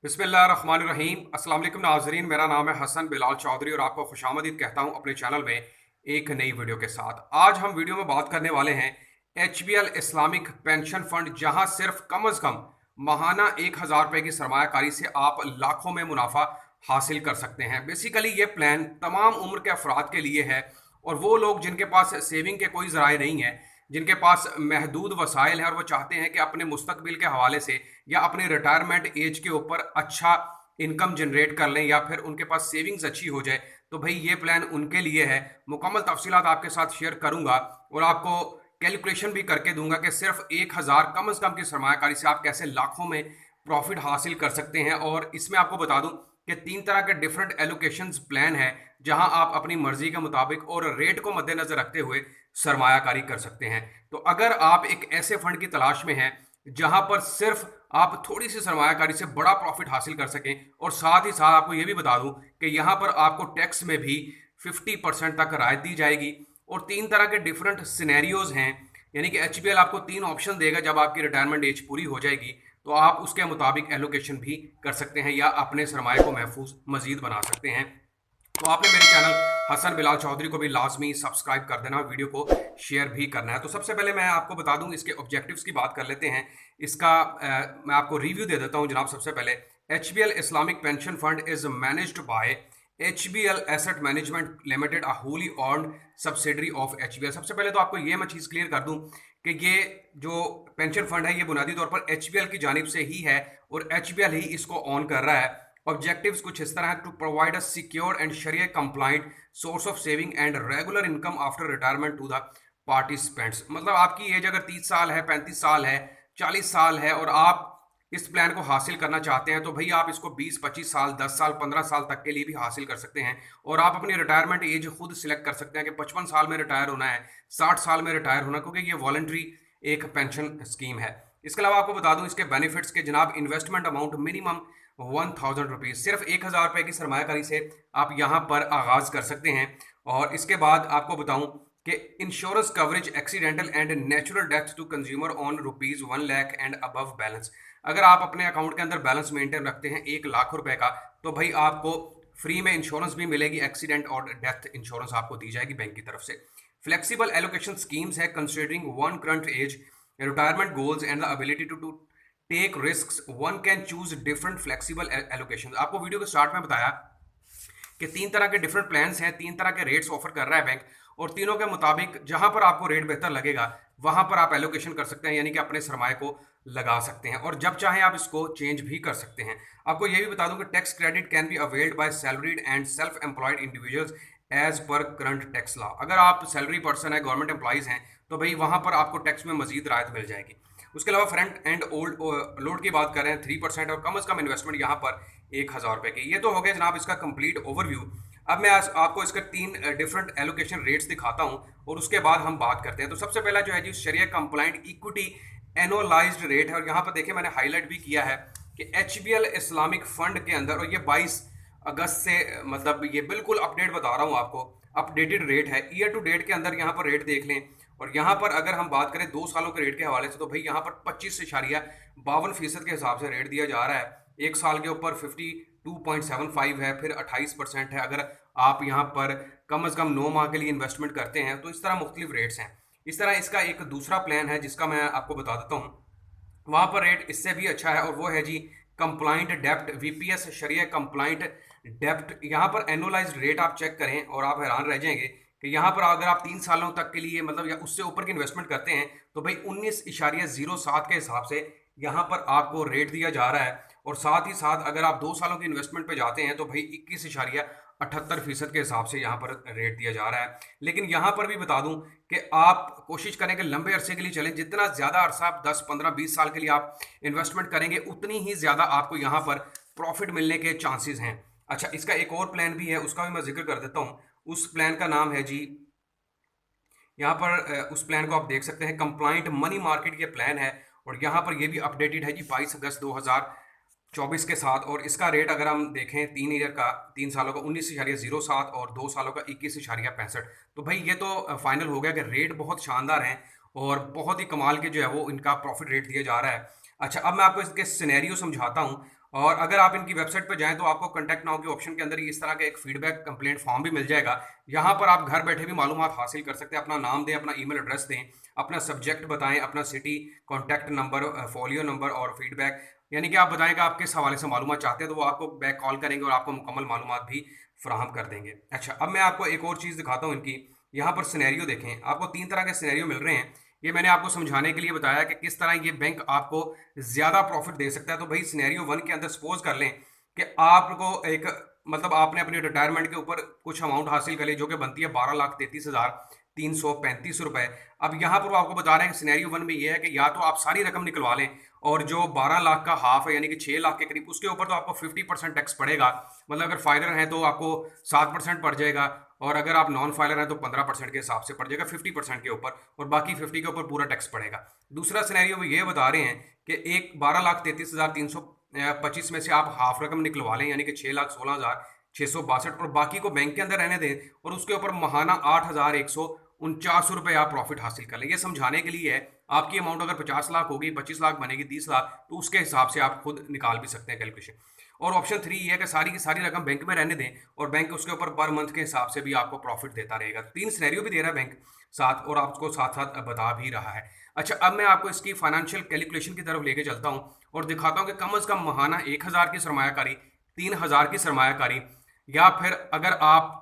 बिस्मिल्लाहिर्रहमानिर्रहीम। अस्सलाम वालेकुम नाज़रीन, मेरा नाम है हसन बिलाल चौधरी और आपको खुशामदीद कहता हूं अपने चैनल में एक नई वीडियो के साथ। आज हम वीडियो में बात करने वाले हैं एचबीएल इस्लामिक पेंशन फंड, जहां सिर्फ कम अज़ कम माहाना 1000 रुपए की सरमायाकारी से आप लाखों में मुनाफा हासिल कर सकते हैं। बेसिकली ये प्लान तमाम उम्र के अफराद के लिए है और वो लोग जिनके पास सेविंग के कोई ज़राए नहीं है, जिनके पास महदूद वसाइल हैं और वो चाहते हैं कि अपने मुस्तकबिल के हवाले से या अपने रिटायरमेंट एज के ऊपर अच्छा इनकम जनरेट कर लें या फिर उनके पास सेविंग्स अच्छी हो जाए, तो भाई ये प्लान उनके लिए है। मुकम्मल तफसीलात आपके साथ शेयर करूंगा और आपको कैलकुलेशन भी करके दूंगा कि सिर्फ 1000 कम अज़ कम की सरमायाकारी से आप कैसे लाखों में प्रॉफिट हासिल कर सकते हैं। और इसमें आपको बता दूं कि 3 तरह के डिफरेंट एलोकेशंस प्लान है, जहां आप अपनी मर्जी के मुताबिक और रेट को मद्देनजर रखते हुए सरमायाकारी कर सकते हैं। तो अगर आप एक ऐसे फंड की तलाश में हैं जहां पर सिर्फ आप थोड़ी सी सरमायाकारी से बड़ा प्रॉफिट हासिल कर सकें, और साथ ही साथ आपको यह भी बता दूं कि यहां पर आपको टैक्स में भी 50% तक राहत दी जाएगी। और 3 तरह के डिफरेंट सिनेरियोज हैं, यानी कि एचबीएल आपको 3 ऑप्शन देगा जब आपकी रिटायरमेंट एज पूरी हो जाएगी, तो आप उसके मुताबिक एलोकेशन भी कर सकते हैं या अपने सरमाए को महफूज मजीद बना सकते हैं। तो आपने मेरे चैनल हसन बिलाल चौधरी को भी लाजमी सब्सक्राइब कर देना, वीडियो को शेयर भी करना है। तो सबसे पहले मैं आपको बता दूं, इसके ऑब्जेक्टिव्स की बात कर लेते हैं। इसका मैं आपको रिव्यू दे देता हूं जनाब। सबसे पहले, HBL Islamic pension fund is managed by HBL asset management limited, a Holi owned subsidiary of HBL. सबसे पहले तो आपको ये मैं चीज़ क्लियर कर दूं कि ये जो पेंशन फंड है ये बुनियादी तौर पर एचबीएल की जानिब से ही है और एचबीएल ही इसको ऑन कर रहा है। ऑब्जेक्टिव्स कुछ इस तरह है: to provide a secure and Sharia compliant source of saving and regular income after retirement to the participants. मतलब आपकी एज अगर 30 साल है, 35 साल है, 40 साल है और आप इस प्लान को हासिल करना चाहते हैं, तो भाई आप इसको 20-25 साल, 10 साल, 15 साल तक के लिए भी हासिल कर सकते हैं। और आप अपनी रिटायरमेंट एज खुद सिलेक्ट कर सकते हैं कि 55 साल में रिटायर होना है, 60 साल में रिटायर होना, क्योंकि ये वॉलंटरी एक पेंशन स्कीम है। इसके अलावा आपको बता दूं इसके बेनिफिट्स के जनाब, इन्वेस्टमेंट अमाउंट मिनिमम 1000 रुपीज़, सिर्फ 1000 रुपये की सरमायाकारी से आप यहाँ पर आगाज कर सकते हैं। और इसके बाद आपको बताऊं कि insurance coverage accidental and natural death to consumer on ₹1 lakh and above balance. अगर आप अपने अकाउंट के अंदर बैलेंस मेंटेन रखते हैं 1 लाख रुपए का, तो भाई आपको फ्री में इंश्योरेंस भी मिलेगी, एक्सीडेंट और डेथ इंश्योरेंस आपको दी जाएगी बैंक की तरफ से। फ्लेक्सिबल एलोकेशन स्कीम्स है considering one current age, retirement goals and the ability to take risks, one can choose different flexible allocation. आपको वीडियो के स्टार्ट में बताया कि 3 तरह के डिफरेंट प्लान्स हैं, 3 तरह के रेट्स ऑफर कर रहा है बैंक, और तीनों के मुताबिक जहां पर आपको रेट बेहतर लगेगा वहां पर आप एलोकेशन कर सकते हैं, यानी कि अपने सरमाए को लगा सकते हैं और जब चाहें आप इसको चेंज भी कर सकते हैं। आपको यह भी बता दूं कि tax credit can be availed by salaried and self employed individuals as per current tax law. अगर आप सैलरी पर्सन है, गवर्नमेंट एम्प्लॉयज हैं, तो भाई वहां पर आपको टैक्स में मजीद राहत मिल जाएगी। उसके अलावा फ्रंट एंड ओल्ड लोड की बात कर रहे हैं 3% और कम अज कम इन्वेस्टमेंट यहाँ पर 1000 रुपए की। ये तो हो गया जनाब इसका कंप्लीट ओवरव्यू। अब मैं आज आपको इसका 3 डिफरेंट एलोकेशन रेट्स दिखाता हूँ और उसके बाद हम बात करते हैं। तो सबसे पहला जो है जी, शरिया कंप्लाइंट इक्विटी एनुअलाइज्ड रेट है, और यहाँ पर देखिए मैंने हाईलाइट भी किया है कि एचबीएल इस्लामिक फंड के अंदर, और ये 22 अगस्त से, मतलब ये बिल्कुल अपडेट बता रहा हूँ आपको, अपडेटेड रेट है। ईयर टू डेट के अंदर यहाँ पर रेट देख लें, और यहाँ पर अगर हम बात करें 2 सालों के रेट के हवाले से, तो भाई यहाँ पर 25.52% के हिसाब से रेट दिया जा रहा है। एक साल के ऊपर 52.75 है, फिर 28% है अगर आप यहाँ पर कम अज़ कम 9 माह के लिए इन्वेस्टमेंट करते हैं। तो इस तरह मुख्तलिफ रेट्स हैं। इस तरह इसका एक दूसरा प्लान है जिसका मैं आपको बता देता हूँ, वहाँ पर रेट इससे भी अच्छा है, और वो है जी कंप्लाइंट डेप्ट वीपीएस शरिया कंप्लाइंट डेप्ट। यहाँ पर एनुअलाइज्ड रेट आप चेक करें और आप हैरान रह जाएंगे कि यहाँ पर अगर आप 3 सालों तक के लिए, मतलब या उससे ऊपर की इन्वेस्टमेंट करते हैं, तो भाई 19.07 के हिसाब से यहाँ पर आपको रेट दिया जा रहा है। और साथ ही साथ अगर आप 2 सालों की इन्वेस्टमेंट पे जाते हैं, तो भाई 21.78% के हिसाब से यहाँ पर रेट दिया जा रहा है। लेकिन यहाँ पर भी बता दूं कि आप कोशिश करें कि लंबे अरसे के लिए चलें। जितना ज़्यादा अरसा आप 10, 15, 20 साल के लिए आप इन्वेस्टमेंट करेंगे, उतनी ही ज़्यादा आपको यहाँ पर प्रॉफिट मिलने के चांसेस हैं। अच्छा, इसका एक और प्लान भी है, उसका भी मैं जिक्र कर देता हूँ। उस प्लान का नाम है जी, यहाँ पर उस प्लान को आप देख सकते हैं, कंप्लाइंट मनी मार्केट ये प्लान है, और यहाँ पर ये भी अपडेटेड है जी 22 अगस्त 2024 के साथ। और इसका रेट अगर हम देखें 3 ईयर का, 3 सालों का 19.07 और 2 सालों का 21.65। तो भाई ये तो फाइनल हो गया कि रेट बहुत शानदार हैं और बहुत ही कमाल के जो है वो इनका प्रॉफिट रेट दिया जा रहा है। अच्छा, अब मैं आपको इसके सिनेरियो समझाता हूँ और अगर आप इनकी वेबसाइट पर जाएं तो आपको कॉन्टैक्ट नाउ के ऑप्शन के अंदर ही इस तरह का एक फीडबैक कंप्लेंट फॉर्म भी मिल जाएगा। यहाँ पर आप घर बैठे भी मालूमात हासिल कर सकते हैं। अपना नाम दें, अपना ईमेल एड्रेस दें, अपना सब्जेक्ट बताएं, अपना city, contact number, folio number और फीडबैक, यानी कि आप बताएं कि आप किस हवाले से मालूमात चाहते हैं, तो वो आपको बैक कॉल करेंगे और आपको मुकम्मल मालूमात भी फराहम कर देंगे। अच्छा, अब मैं आपको एक और चीज़ दिखाता हूँ इनकी। यहाँ पर सिनेरियो देखें, आपको 3 तरह के सिनेरियो मिल रहे हैं। ये मैंने आपको समझाने के लिए बताया कि किस तरह ये बैंक आपको ज़्यादा प्रॉफिट दे सकता है। तो भाई सिनेरियो 1 के अंदर सपोज कर लें कि आपको एक मतलब आपने अपने रिटायरमेंट के ऊपर कुछ अमाउंट हासिल कर ली जो कि बनती है 12,33,335 रुपए। अब यहाँ पर वो आपको बता रहे हैं कि सिनेरियो 1 में ये है कि या तो आप सारी रकम निकलवा लें और जो 12 लाख का हाफ है यानी कि 6 लाख के करीब, उसके ऊपर तो आपको 50% टैक्स पड़ेगा। मतलब अगर फाइलर है तो आपको 7% पड़ जाएगा, और अगर आप नॉन फाइलर हैं तो 15% के हिसाब से पड़ जाएगा 50% के ऊपर, और बाकी 50 के ऊपर पूरा टैक्स पड़ेगा। दूसरा सिनेरियो वो ये बता रहे हैं कि एक 12,33,325 में से आप हाफ रकम निकलवा लें यानी कि 6,16,662 और बाकी को बैंक के अंदर रहने दें और उसके ऊपर महाना 8,149 रुपये आप प्रॉफिट हासिल कर लें। ये समझाने के लिए है, आपकी अमाउंट अगर 50 लाख होगी, 25 लाख बनेगी, 30 लाख, तो उसके हिसाब से आप खुद निकाल भी सकते हैं कैलकुलेशन। और ऑप्शन 3 ये है कि सारी की सारी रकम बैंक में रहने दें और बैंक उसके ऊपर पर मंथ के हिसाब से भी आपको प्रॉफिट देता रहेगा। 3 सिनेरियो भी दे रहा है बैंक साथ, और आपको साथ साथ बता भी रहा है। अच्छा, अब मैं आपको इसकी फाइनेंशियल कैलकुलेशन की तरफ लेके चलता हूँ और दिखाता हूँ कि कम से कम महाना 1,000 की सरमायाकारी, 3,000 की सरमायाकारी, या फिर अगर आप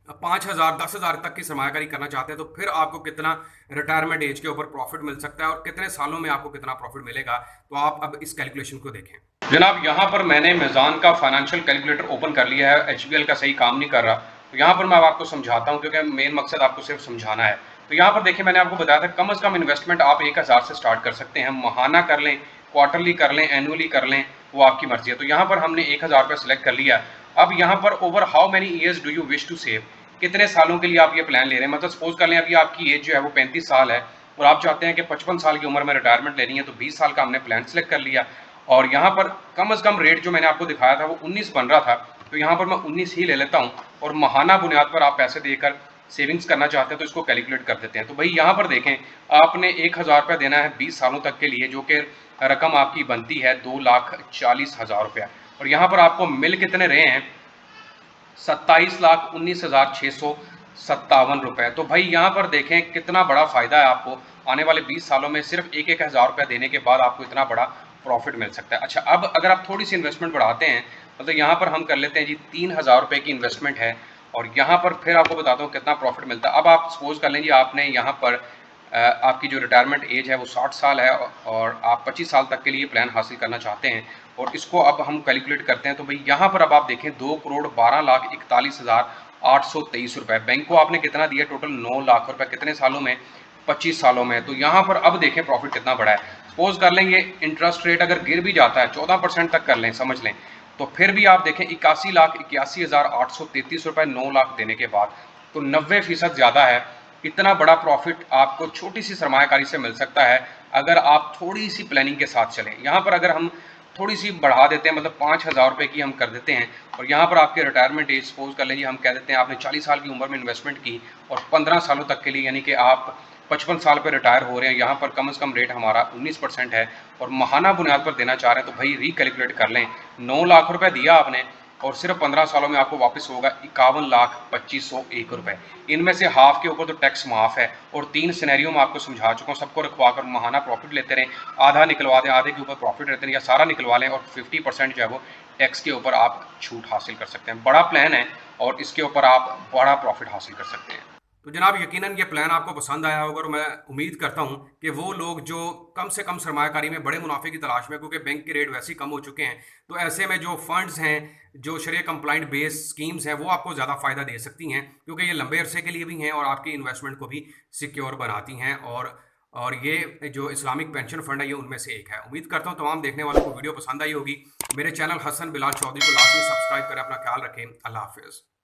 5,000 10,000 तक की सरमायाकारी करना चाहते हैं तो फिर आपको कितना रिटायरमेंट एज के ऊपर प्रॉफिट मिल सकता है और कितने सालों में आपको कितना प्रॉफिट मिलेगा। तो आप अब इस कैलकुलेशन को देखें। जनाब, यहाँ पर मैंने मीज़ान का फाइनेंशियल कैलकुलेटर ओपन कर लिया है। एचबीएल का सही काम नहीं कर रहा, तो यहाँ पर मैं आपको समझाता हूँ क्योंकि मेन मकसद आपको सिर्फ समझाना है। तो यहाँ पर देखिए, मैंने आपको बताया था कम से कम इन्वेस्टमेंट आप 1,000 से स्टार्ट कर सकते हैं। महाना कर लें, क्वार्टरली कर लें, एनुअली कर लें, वो आपकी मर्जी है। तो यहाँ पर हमने 1,000 रुपये सेलेक्ट कर लिया। अब यहाँ पर over how many years do you wish to save, कितने सालों के लिए आप ये प्लान ले रहे हैं। मतलब सपोज कर लें अभी आपकी एज जो है वो 35 साल है और आप चाहते हैं कि 55 साल की उम्र में रिटायरमेंट लेनी है, तो 20 साल का हमने प्लान सेलेक्ट कर लिया। और यहाँ पर कम से कम रेट जो मैंने आपको दिखाया था वो 19 बन रहा था, तो यहाँ पर मैं 19 ही ले लेता हूँ और महाना बुनियाद पर आप पैसे देकर सेविंग्स करना चाहते हैं तो इसको कैलकुलेट कर देते हैं। तो भाई यहाँ पर देखें, आपने 1,000 रुपये देना है 20 सालों तक के लिए, जो कि रकम आपकी बनती है 2,40,000 रुपया, और यहाँ पर आपको मिल कितने रहे हैं 27,19,657 रुपए। तो भाई यहाँ पर देखें कितना बड़ा फायदा है आपको आने वाले 20 सालों में, सिर्फ 1,000 रुपये देने के बाद आपको इतना बड़ा प्रॉफिट मिल सकता है। अच्छा, अब अगर आप थोड़ी सी इन्वेस्टमेंट बढ़ाते हैं, मतलब यहाँ पर हम कर लेते हैं जी 3,000 रुपये की इन्वेस्टमेंट है और यहाँ पर फिर आपको बताता हूँ कितना प्रॉफिट मिलता है। अब आप सपोज कर लें जी आपने यहाँ पर आपकी जो रिटायरमेंट एज है वो 60 साल है और आप 25 साल तक के लिए प्लान हासिल करना चाहते हैं, और इसको अब हम कैलकुलेट करते हैं। तो भाई यहाँ पर अब आप देखें 2,12,41,823 रुपए, बैंक को आपने कितना दिया टोटल 9 लाख रुपए, कितने सालों में 25 सालों में। तो यहाँ पर अब देखें प्रॉफिट कितना बड़ा है। सपोज कर लें ये इंटरेस्ट रेट अगर गिर भी जाता है 14% तक कर लें, समझ लें, तो फिर भी आप देखें 81,81,833 रुपए 9 लाख देने के बाद, तो 90% ज़्यादा है। इतना बड़ा प्रॉफिट आपको छोटी सी सरमायाकारी से मिल सकता है अगर आप थोड़ी सी प्लानिंग के साथ चलें। यहाँ पर अगर हम थोड़ी सी बढ़ा देते हैं, मतलब 5,000 रुपये की हम कर देते हैं, और यहाँ पर आपके रिटायरमेंट एज सपोज कर लीजिए हम कह देते हैं आपने 40 साल की उम्र में इन्वेस्टमेंट की और 15 सालों तक के लिए, यानी कि आप 55 साल पर रिटायर हो रहे हैं, यहाँ पर कम से कम रेट हमारा 19% है और महाना बुनियाद पर देना चाह रहे हैं, तो भाई रिकैलकुलेट कर लें, 9 लाख रुपए दिया आपने और सिर्फ 15 सालों में आपको वापस होगा 51,25,101 रुपए। इनमें से हाफ के ऊपर तो टैक्स माफ है, और 3 सिनेरियो में आपको समझा चुका हूँ। सबको रखवा कर महाना प्रॉफिट लेते रहें, आधा निकलवा दें, आधे के ऊपर प्रॉफिट रहते हैं, या सारा निकलवा लें और 50% जो है वो टैक्स के ऊपर आप छूट हासिल कर सकते हैं। बड़ा प्लान है और इसके ऊपर आप बड़ा प्रॉफिट हासिल कर सकते हैं। तो जनाब, यकीनन ये प्लान आपको पसंद आया होगा और मैं उम्मीद करता हूं कि वो लोग जो कम से कम सरमायाकारी में बड़े मुनाफे की तलाश में, क्योंकि बैंक के रेट वैसे ही कम हो चुके हैं, तो ऐसे में जो फंड्स हैं, जो शरिया कंप्लाइंट बेस्ड स्कीम्स हैं, वो आपको ज़्यादा फ़ायदा दे सकती हैं क्योंकि ये लंबे अरसे के लिए भी हैं और आपकी इन्वेस्टमेंट को भी सिक्योर बनाती हैं। और ये जो इस्लामिक पेंशन फंड है ये उनमें से एक है। उम्मीद करता हूँ तमाम देखने वालों को वीडियो पसंद आई होगी। मेरे चैनल हसन बिलाल चौधरी को लाजमी सब्सक्राइब करें। अपना ख्याल रखें। अल्लाह हाफिज़।